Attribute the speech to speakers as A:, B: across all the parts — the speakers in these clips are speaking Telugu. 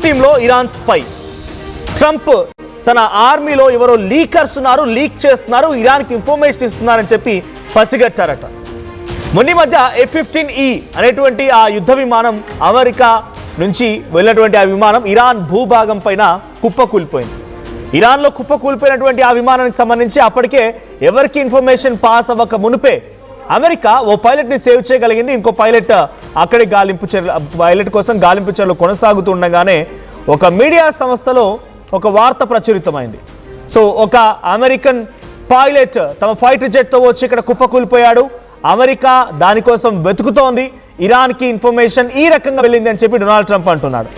A: టీంలో ఇరాన్ స్పై. ట్రంప్ తన ఆర్మీలో ఎవరో లీకర్స్ ఉన్నారు, లీక్ చేస్తున్నారు, ఇరాన్కి ఇన్ఫర్మేషన్ ఇస్తున్నారని చెప్పి పసిగట్టారట. మొన్న మధ్య F-15E అనేటువంటి ఆ యుద్ధ విమానం అమెరికా నుంచి వెళ్ళినటువంటి ఆ విమానం ఇరాన్ భూభాగం పైన కుప్పకూలిపోయింది. ఇరాన్లో కుప్పకూలిపోయినటువంటి ఆ విమానానికి సంబంధించి అప్పటికే ఎవరికి ఇన్ఫర్మేషన్ పాస్ అవ్వక మునిపే అమెరికా ఓ పైలట్ని సేవ్ చేయగలిగింది. ఇంకో పైలట్ అక్కడి పైలట్ కోసం గాలింపు చర్యలు కొనసాగుతుండగానే ఒక మీడియా సంస్థలో ఒక వార్త ప్రచురితమైంది. సో ఒక అమెరికన్ పైలట్ తమ ఫైటర్ జెట్తో వచ్చి ఇక్కడ కుప్పకూలిపోయాడు, అమెరికా దానికోసం వెతుకుతోంది, ఇరాన్కి ఇన్ఫర్మేషన్ ఈ రకంగా వెళ్ళింది అని చెప్పి డొనాల్డ్ ట్రంప్ అంటున్నాడు.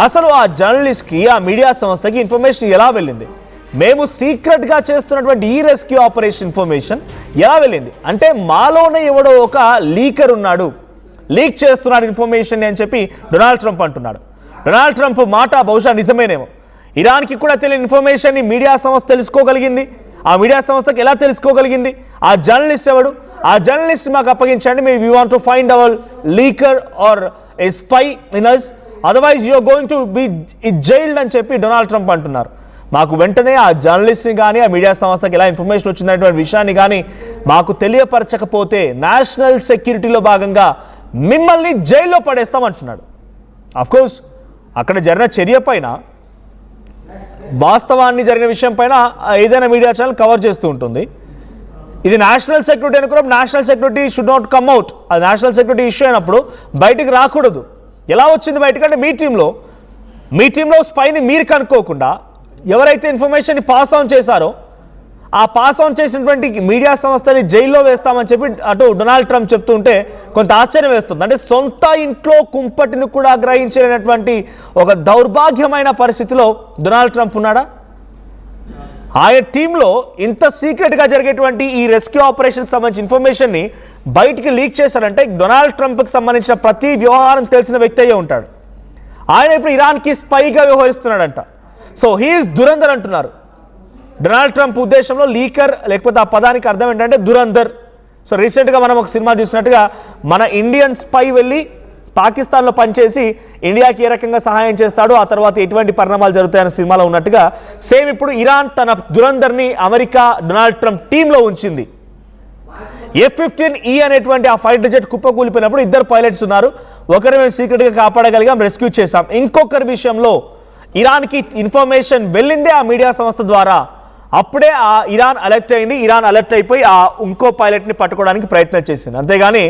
A: అసలు ఆ జర్నలిస్ట్కి, ఆ మీడియా సంస్థకి ఇన్ఫర్మేషన్ ఎలా వెళ్ళింది? మేము సీక్రెట్గా చేస్తున్నటువంటి ఈ రెస్క్యూ ఆపరేషన్ ఇన్ఫర్మేషన్ ఎలా వెళ్ళింది అంటే మాలోనే ఎవడో ఒక లీకర్ ఉన్నాడు, లీక్ చేస్తున్నాడు ఇన్ఫర్మేషన్ అని చెప్పి డొనాల్డ్ ట్రంప్ అంటున్నాడు. డొనాల్డ్ ట్రంప్ మాట బహుశా నిజమేనేమో. ఇరాన్కి కూడా తెలియని ఇన్ఫర్మేషన్ని మీడియా సంస్థ తెలుసుకోగలిగింది. ఆ మీడియా సంస్థకి ఎలా తెలుసుకోగలిగింది? ఆ జర్నలిస్ట్ ఎవడు? ఆ జర్నలిస్ట్ మాకు అప్పగించండి, we want to find our leaker are a spy in us, otherwise you are going to be jailed అని చెప్పి డొనాల్డ్ ట్రంప్ అంటున్నారు. మాకు వెంటనే ఆ జర్నలిస్ట్ని కానీ ఆ మీడియా సంస్థకి ఎలా ఇన్ఫర్మేషన్ వచ్చినటువంటి విషయాన్ని కానీ మాకు తెలియపరచకపోతే నేషనల్ సెక్యూరిటీలో భాగంగా మిమ్మల్ని జైల్లో పడేస్తామంటున్నాడు. అఫ్కోర్స్ అక్కడ జరిగిన చర్య పైన, వాస్తవాన్ని జరిగిన విషయం పైన ఏదైనా మీడియా ఛానల్ కవర్ చేస్తూ ఉంటుంది. ఇది నేషనల్ సెక్యూరిటీ అనుకున్నప్పుడు national security should not come out. అది నేషనల్ సెక్యూరిటీ ఇష్యూ అయినప్పుడు బయటికి రాకూడదు. ఎలా వచ్చింది బయటకంటే మీ టీంలో స్పైని మీరు కనుక్కోకుండా ఎవరైతే ఇన్ఫర్మేషన్ పాస్ ఆన్ చేశారో ఆ పాస్ ఆన్ చేసినటువంటి మీడియా సంస్థని జైల్లో వేస్తామని చెప్పి అటు డొనాల్డ్ ట్రంప్ చెప్తుంటే కొంత ఆశ్చర్యం వేస్తుంది. అంటే సొంత ఇంట్లో కుంపటిని కూడా గ్రహించలేనటువంటి ఒక దౌర్భాగ్యమైన పరిస్థితిలో డొనాల్డ్ ట్రంప్ ఉన్నాడా? ఆయన టీంలో ఇంత సీక్రెట్గా జరిగేటువంటి ఈ రెస్క్యూ ఆపరేషన్కి సంబంధించిన ఇన్ఫర్మేషన్ని బయటికి లీక్ చేశారంటే డొనాల్డ్ ట్రంప్కి సంబంధించిన ప్రతి వ్యవహారం తెలిసిన వ్యక్తి అయ్యే ఉంటాడు. ఆయన ఇప్పుడు ఇరాన్కి స్పైగా వ్యవహరిస్తున్నాడంట. సో హీఈస్ దురంధర్ అంటున్నారు. డొనాల్డ్ ట్రంప్ ఉద్దేశంలో లీకర్ లేకపోతే ఆ పదానికి అర్థం ఏంటంటే దురంధర్. సో రీసెంట్గా మనం ఒక సినిమా చూసినట్టుగా మన ఇండియన్ స్పై వెళ్ళి పాకిస్తాన్లో పనిచేసి ఇండియాకి ఏ రకంగా సహాయం చేస్తాడు, ఆ తర్వాత ఎటువంటి పరిణామాలు జరుగుతాయన్న సినిమాలో ఉన్నట్టుగా సేమ్ ఇప్పుడు ఇరాన్ తన దురంధర్ని అమెరికా డొనాల్డ్ ట్రంప్ టీంలో ఉంచింది. F-15E అనేటువంటి ఆ ఫైటర్ జెట్ కుప్పకూలిపోయినప్పుడు ఇద్దరు పైలట్స్ ఉన్నారు. ఒకరు మేము సీక్రెట్గా కాపాడగలిగాం, రెస్క్యూ చేశాం. ఇంకొకరి విషయంలో ఇరాన్కి ఇన్ఫర్మేషన్ వెళ్ళిందే ఆ మీడియా సంస్థ ద్వారా. అప్పుడే ఆ ఇరాన్ అలర్ట్ అయింది. ఇరాన్ అలర్ట్ అయిపోయి ఆ ఇంకో పైలట్ని పట్టుకోవడానికి ప్రయత్నం చేసింది. అంతేగాని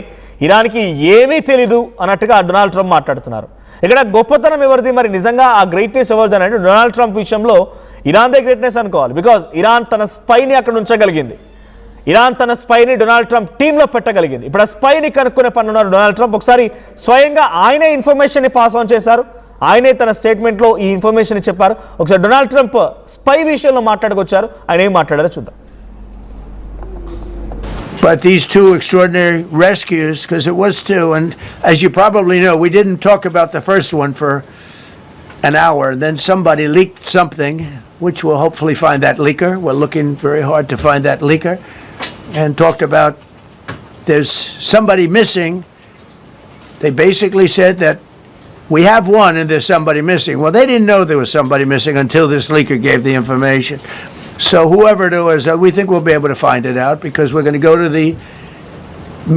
A: ఇరాన్కి ఏమీ తెలీదు అన్నట్టుగా డొనాల్డ్ ట్రంప్ మాట్లాడుతున్నారు. ఇక్కడ గొప్పతనం ఎవరిది మరి? నిజంగా ఆ గ్రేట్నెస్ ఎవరిది అంటే డొనాల్డ్ ట్రంప్ విషయంలో ఇరాన్దే గ్రేట్నెస్ అనుకోవాలి. బికాజ్ ఇరాన్ తన స్పైని అక్కడ ఉంచగలిగింది. ఇరాన్ తన స్పైని డొనాల్డ్ ట్రంప్ టీంలో పెట్టగలిగింది. ఇప్పుడు ఆ స్పైని కనుక్కునే పని ఉన్నారు డొనాల్డ్ ట్రంప్. ఒకసారి స్వయంగా ఆయనే ఇన్ఫర్మేషన్ని పాస్ ఆన్ చేశారు, ఆయనే తన స్టేట్మెంట్లో ఈ ఇన్ఫర్మేషన్ చెప్పారు. ఒకసారి డొనాల్డ్ ట్రంప్ స్పై విషయంలో మాట్లాడుకొచ్చారు, ఆయన ఏం మాట్లాడారో చూద్దాం.
B: But these two extraordinary rescues, because it was two, and as you probably know, we didn't talk about the first one for an hour, and then somebody leaked something, which we'll hopefully find that leaker. We're looking very hard to find that leaker, and talked about there's somebody missing. They basically said that we have one and there's somebody missing. Well, they didn't know there was somebody missing until this leaker gave the information. So whoever it was, we think we'll be able to find it out because we're going to go to the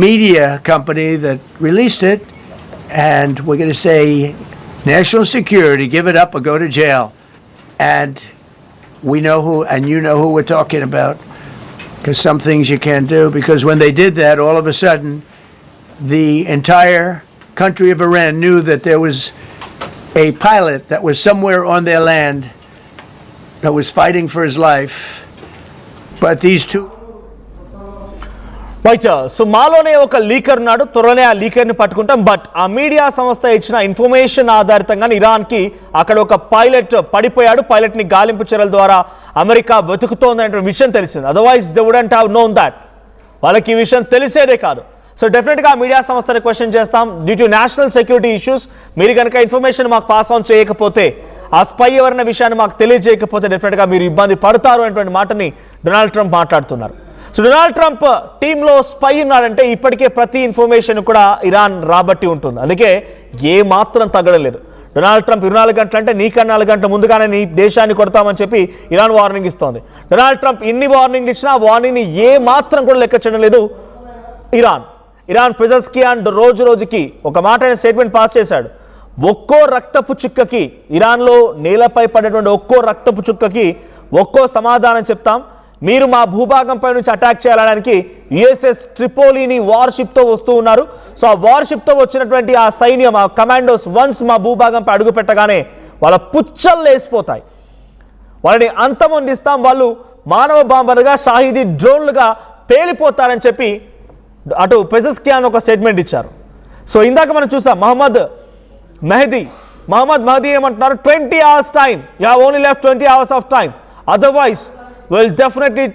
B: media company that released it and we're going to say, national security, give it up or go to jail. And we know who, and you know who we're talking about, because some things you can't do, because when they did that, all of a sudden, the entire country of Iran knew that there was a pilot that was somewhere on their land that was fighting for his life. But these two...
A: right. So మాలోనే ఒక లీకర్ ఉన్నాడు, త్వరలోనే ఆ లీకర్ని పట్టుకుంటాం. బట్ ఆ మీడియా సంస్థ ఇచ్చిన ఇన్ఫర్మేషన్ ఆధారితంగానే ఇరాన్కి అక్కడ ఒక పైలట్ పడిపోయాడు, పైలట్ని గాలింపు చర్యల ద్వారా అమెరికా వెతుకుతోందనే విషయం తెలిసింది. Otherwise they wouldn't have known that. వాళ్ళకి ఈ విషయం తెలిసేదే కాదు. సో డెఫినెట్గా మీడియా సంస్థని క్వశ్చన్ చేస్తాం. Due to national security issues మీరు కనుక ఇన్ఫర్మేషన్ మాకు పాస్ ఆన్ చేయకపోతే, ఆ స్పై ఎవరన్న విషయాన్ని మాకు తెలియజేయకపోతే డెఫినెట్గా మీరు ఇబ్బంది పడతారు అనేటువంటి మాటని డొనాల్డ్ ట్రంప్ మాట్లాడుతున్నారు. సో డొనాల్డ్ ట్రంప్ టీంలో స్పై ఉన్నాడంటే ఇప్పటికే ప్రతి ఇన్ఫర్మేషన్ కూడా ఇరాన్ రాబట్టి ఉంటుంది. అందుకే ఏ మాత్రం తగ్గలేదు. డొనాల్డ్ ట్రంప్ 24 గంటలు అంటే నీకన్నా 4 గంటల ముందుగానే నీ దేశాన్ని కొడతామని చెప్పి ఇరాన్ వార్నింగ్ ఇస్తోంది. డొనాల్డ్ ట్రంప్ ఇన్ని వార్నింగ్లు ఇచ్చినా ఆ వార్నింగ్ని ఏ మాత్రం కూడా లెక్క చేయడం లేదు ఇరాన్ పెజెస్కియాన్ రోజు రోజుకి ఒక మాట స్టేట్మెంట్ పాస్ చేశాడు. ఒక్కో రక్తపు చుక్కకి, ఇరాన్లో నేలపై పడేటువంటి ఒక్కో రక్తపు చుక్కకి ఒక్కో సమాధానం చెప్తాం. మీరు మా భూభాగంపై నుంచి అటాక్ చేయడానికి యుఎస్ఎస్ ట్రిపోలీని వార్షిప్తో వస్తూ ఉన్నారు. సో ఆ వార్షిప్తో వచ్చినటువంటి ఆ సైన్యం, ఆ కమాండోస్ వన్స్ మా భూభాగంపై అడుగు పెట్టగానే వాళ్ళ పుచ్చలు లేసిపోతాయి, వాళ్ళని అంతమొందిస్తాం, వాళ్ళు మానవ బాంబర్గా షాహిదీ డ్రోన్లుగా పేలిపోతారని చెప్పి అటు పెజెస్కియాన్ ఒక స్టేట్మెంట్ ఇచ్చారు. సో ఇందాక మనం చూసాం మహమ్మద్ మహదీ ఏమంటున్నారు, 20 hours time, you have only left 20 hours of time, otherwise we'll definitely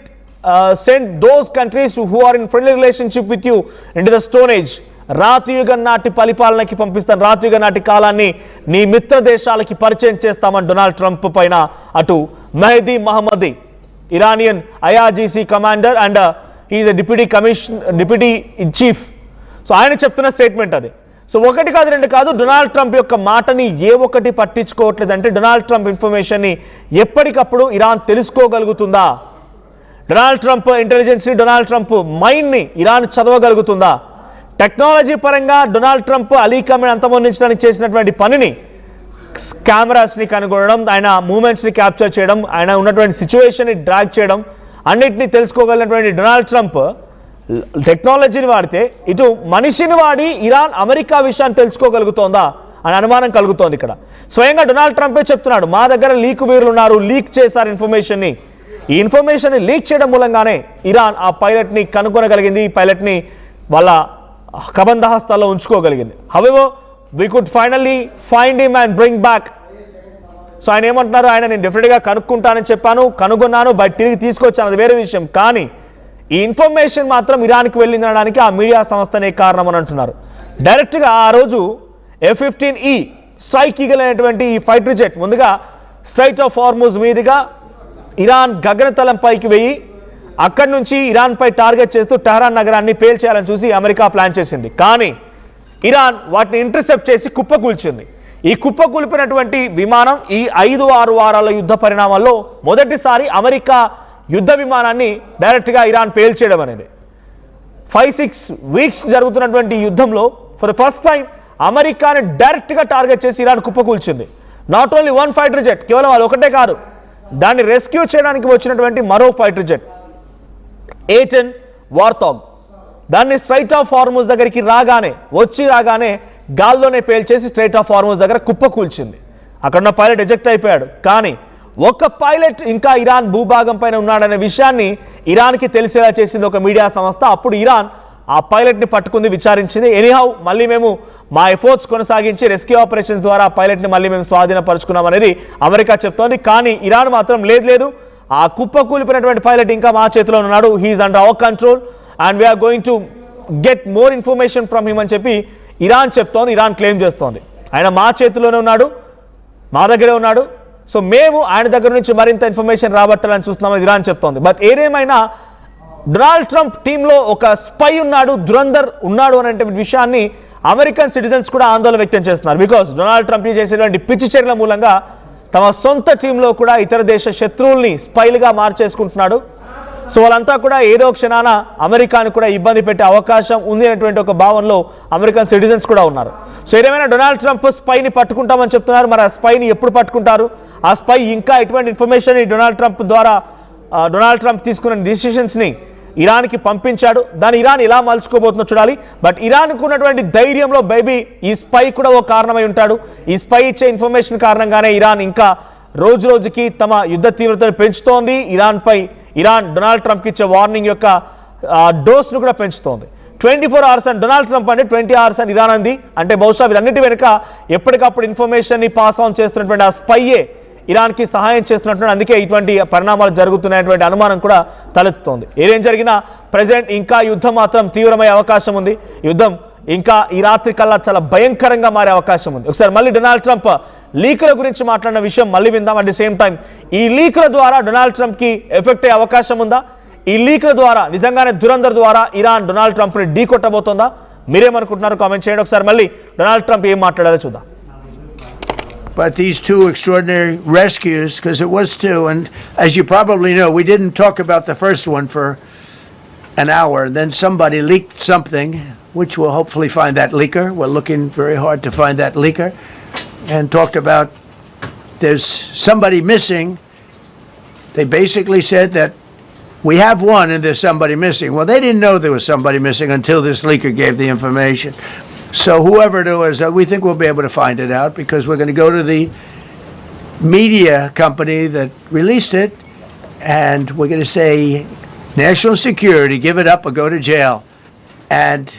A: send those countries who are in friendly relationship with you into the stone age. రాత్రియుగం నాటి పరిపాలనకి పంపిస్తాను, రాత్రియుగం నాటి కాలాన్ని నీ మిత్ర దేశాలకి పరిచయం చేస్తామని డొనాల్డ్ ట్రంప్ పైన అటు Mohammadi Iranian IRGC commander and his deputy chief. So ఆయన చెప్తున్న స్టేట్మెంట్ అది. సో ఒకటి కాదు రెండు కాదు, డొనాల్డ్ ట్రంప్ యొక్క మాటని ఏ ఒక్కటి పట్టించుకోవట్లేదంటే డొనాల్డ్ ట్రంప్ ఇన్ఫర్మేషన్ని ఎప్పటికప్పుడు ఇరాన్ తెలుసుకోగలుగుతుందా? డొనాల్డ్ ట్రంప్ ఇంటెలిజెన్స్ని, డొనాల్డ్ ట్రంప్ మైండ్ని ఇరాన్ చదవగలుగుతుందా? టెక్నాలజీ పరంగా డొనాల్డ్ ట్రంప్ అలీ ఖమేనీ అంతమొందించడానికి చేసినటువంటి పనిని, కెమెరాస్ని కనుగొనడం, ఆయన మూమెంట్స్ని క్యాప్చర్ చేయడం, ఆయన ఉన్నటువంటి సిచ్యువేషన్ని డ్రాగ్ చేయడం, అన్నిటినీ తెలుసుకోగలిగినటువంటి డొనాల్డ్ ట్రంప్ టెక్నాలజీని వాడితే ఇటు మనిషిని వాడి ఇరాన్ అమెరికా విషయాన్ని తెలుసుకోగలుగుతోందా అని అనుమానం కలుగుతోంది ఇక్కడ. స్వయంగా డొనాల్డ్ ట్రంపే చెప్తున్నాడు, మా దగ్గర లీక్ వీరులు ఉన్నారు, లీక్ చేశారు ఇన్ఫర్మేషన్ని. ఈ ఇన్ఫర్మేషన్ని లీక్ చేయడం మూలంగానే ఇరాన్ ఆ పైలట్ని కనుగొనగలిగింది, ఈ పైలట్ని వాళ్ళ కబంధహస్తాల్లో ఉంచుకోగలిగింది. However we could finally find him and bring back. So ఆయన ఏమంటున్నారు, ఆయన నేను డెఫినెట్గా కనుక్కుంటానని చెప్పాను, కనుగొన్నాను, బట్ తిరిగి తీసుకొచ్చాను, అది వేరే విషయం. కానీ ఈ ఇన్ఫర్మేషన్ మాత్రం ఇరాన్కి వెళ్ళిందనడానికి ఆ మీడియా సంస్థనే కారణం అని అంటున్నారు. డైరెక్ట్గా ఆ రోజు F-15E స్ట్రైక్ ఈగల్ అనేటువంటి ఈ ఫైటర్ జెట్ ముందుగా స్ట్రైట్ ఆఫ్ హార్ముజ్ మీదుగా ఇరాన్ గగనతలం పైకి వెయ్యి అక్కడి నుంచి ఇరాన్పై టార్గెట్ చేస్తూ టెహరాన్ నగరాన్ని పేల్చేయాలని చూసి అమెరికా ప్లాన్ చేసింది. కానీ ఇరాన్ వాటిని ఇంటర్సెప్ట్ చేసి కుప్పకూల్చింది. ఈ కుప్పకూల్పినటువంటి విమానం ఈ 5-6 వారాల యుద్ధ పరిణామాల్లో మొదటిసారి అమెరికా యుద్ధ విమానాన్ని డైరెక్ట్గా ఇరాన్ పేల్చేయడం అనేది. 5-6 weeks జరుగుతున్నటువంటి యుద్ధంలో ఫర్ ద ఫస్ట్ టైం అమెరికాని డైరెక్ట్గా టార్గెట్ చేసి ఇరాన్ కుప్పకూల్చింది. Not only one fighter jet, కేవలం అది ఒకటే కాదు, దాన్ని రెస్క్యూ చేయడానికి వచ్చినటువంటి మరో ఫైటర్ జెట్ A-10 వార్థాగ్, దాన్ని స్ట్రైట్ ఆఫ్ హార్ముజ్ దగ్గరికి రాగానే గాల్లోనే పేల్చేసి స్ట్రైట్ ఆఫ్ హార్ముజ్ దగ్గర కుప్పకూల్చింది. అక్కడున్న పైలట్ ఎజెక్ట్ అయిపోయాడు. కానీ ఒక పైలట్ ఇంకా ఇరాన్ భూభాగం పైన ఉన్నాడనే విషయాన్ని ఇరాన్కి తెలిసేలా చేసింది ఒక మీడియా సంస్థ. అప్పుడు ఇరాన్ ఆ పైలట్ని పట్టుకుంది, విచారించింది. ఎనీహౌ మళ్ళీ మేము మా ఎఫర్ట్స్ కొనసాగించి రెస్క్యూ ఆపరేషన్స్ ద్వారా ఆ పైలట్ని మళ్ళీ మేము స్వాధీనపరుచుకున్నాం అనేది అమెరికా చెప్తోంది. కానీ ఇరాన్ మాత్రం లేదు, ఆ కుప్పకూలిపోయినటువంటి పైలట్ ఇంకా మా చేతిలో ఉన్నాడు, he is under our control and we are going to get more information from him అని చెప్పి ఇరాన్ చెప్తోంది, ఇరాన్ క్లెయిమ్ చేస్తోంది. ఆయన మా చేతిలోనే ఉన్నాడు, మా దగ్గరే ఉన్నాడు, సో మేము ఆయన దగ్గర నుంచి మరింత ఇన్ఫర్మేషన్ రాబట్టాలని చూస్తున్నామని ఇరాన్ చెప్తోంది. బట్ ఏదేమైనా డొనాల్డ్ ట్రంప్ టీంలో ఒక స్పై ఉన్నాడు, దురంధర్ ఉన్నాడు అనే విషయాన్ని అమెరికన్ సిటిజన్స్ కూడా ఆందోళన వ్యక్తం చేస్తున్నారు. బికాస్ డొనాల్డ్ ట్రంప్ చేసేటువంటి పిచ్చి చర్యల మూలంగా తమ సొంత టీంలో కూడా ఇతర దేశ శత్రువుల్ని స్పైలుగా మార్చేసుకుంటున్నాడు. సో వాళ్ళంతా కూడా ఏదో క్షణాన అమెరికాను కూడా ఇబ్బంది పెట్టే అవకాశం ఉంది అనేటువంటి ఒక భావనలో అమెరికన్ సిటిజన్స్ కూడా ఉన్నారు. సో ఏదేమైనా డొనాల్డ్ ట్రంప్ స్పైని పట్టుకుంటామని చెప్తున్నారు. మరి ఆ స్పైని ఎప్పుడు పట్టుకుంటారు? ఆ స్పై ఇంకా ఎటువంటి ఇన్ఫర్మేషన్ డొనాల్డ్ ట్రంప్ తీసుకున్న డిసిషన్స్ని ఇరాన్కి పంపించాడు, దాన్ని ఇరాన్ ఎలా మలుచుకోబోతుందో చూడాలి. బట్ ఇరాన్కు ఉన్నటువంటి ధైర్యంలో బేబీ ఈ స్పై కూడా ఒక కారణమై ఉంటాడు. ఈ స్పై ఇచ్చే ఇన్ఫర్మేషన్ కారణంగానే ఇరాన్ ఇంకా రోజు రోజుకి తమ యుద్ధ తీవ్రతను పెంచుతోంది. ఇరాన్ డొనాల్డ్ ట్రంప్కి ఇచ్చే వార్నింగ్ యొక్క డోస్ను కూడా పెంచుతోంది. 24 hours అని డొనాల్డ్ ట్రంప్ అంటే 20 hours అని ఇరాన్ అంది. అంటే బహుశా వీరన్నిటి వెనుక ఎప్పటికప్పుడు ఇన్ఫర్మేషన్ని పాస్ ఆన్ చేస్తున్నటువంటి ఆ స్పైయే ఇరాన్కి సహాయం చేస్తున్నట్టు, అందుకే ఇటువంటి పరిణామాలు జరుగుతున్నటువంటి అనుమానం కూడా తలెత్తుతోంది. ఏదేం జరిగినా ప్రెసిడెంట్ ఇంకా యుద్ధం మాత్రం తీవ్రమయ్యే అవకాశం ఉంది. యుద్ధం ఇంకా ఈ రాత్రి కల్లా చాలా భయంకరంగా మారే అవకాశం ఉంది. ఒకసారి మళ్ళీ డొనాల్డ్ ట్రంప్ లీకుల గురించి మాట్లాడిన విషయం మళ్ళీ విందాం. అట్ ది సేమ్ టైం ఈ లీకుల ద్వారా డొనాల్డ్ ట్రంప్కి ఎఫెక్ట్ అయ్యే అవకాశం ఉందా? ఈ లీకుల ద్వారా నిజంగానే దురంధర్ ద్వారా ఇరాన్ డొనాల్డ్ ట్రంప్ని ఢీ కొట్టబోతోందా? మీరేమనుకుంటున్నారు? కామెంట్ చేయండి. ఒకసారి మళ్ళీ డొనాల్డ్ ట్రంప్ ఏం మాట్లాడారో చూద్దాం.
B: but these two extraordinary rescues, because it was two, and as you probably know, we didn't talk about the first one for an hour. Then somebody leaked something, which we'll hopefully find that leaker. We're looking very hard to find that leaker. And talked about there's somebody missing. They basically said that we have one and there's somebody missing. Well, they didn't know there was somebody missing until this leaker gave the information. So whoever it was, we think we'll be able to find it out because we're going to go to the media company that released it and we're going to say, national security, give it up or go to jail. And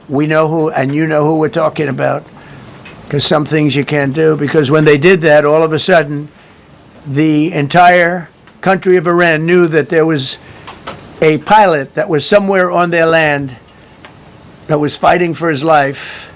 B: we know who, and you know who we're talking about, because some things you can't do. Because when they did that, all of a sudden, the entire country of Iran knew that there was a pilot that was somewhere on their land that was fighting for his life,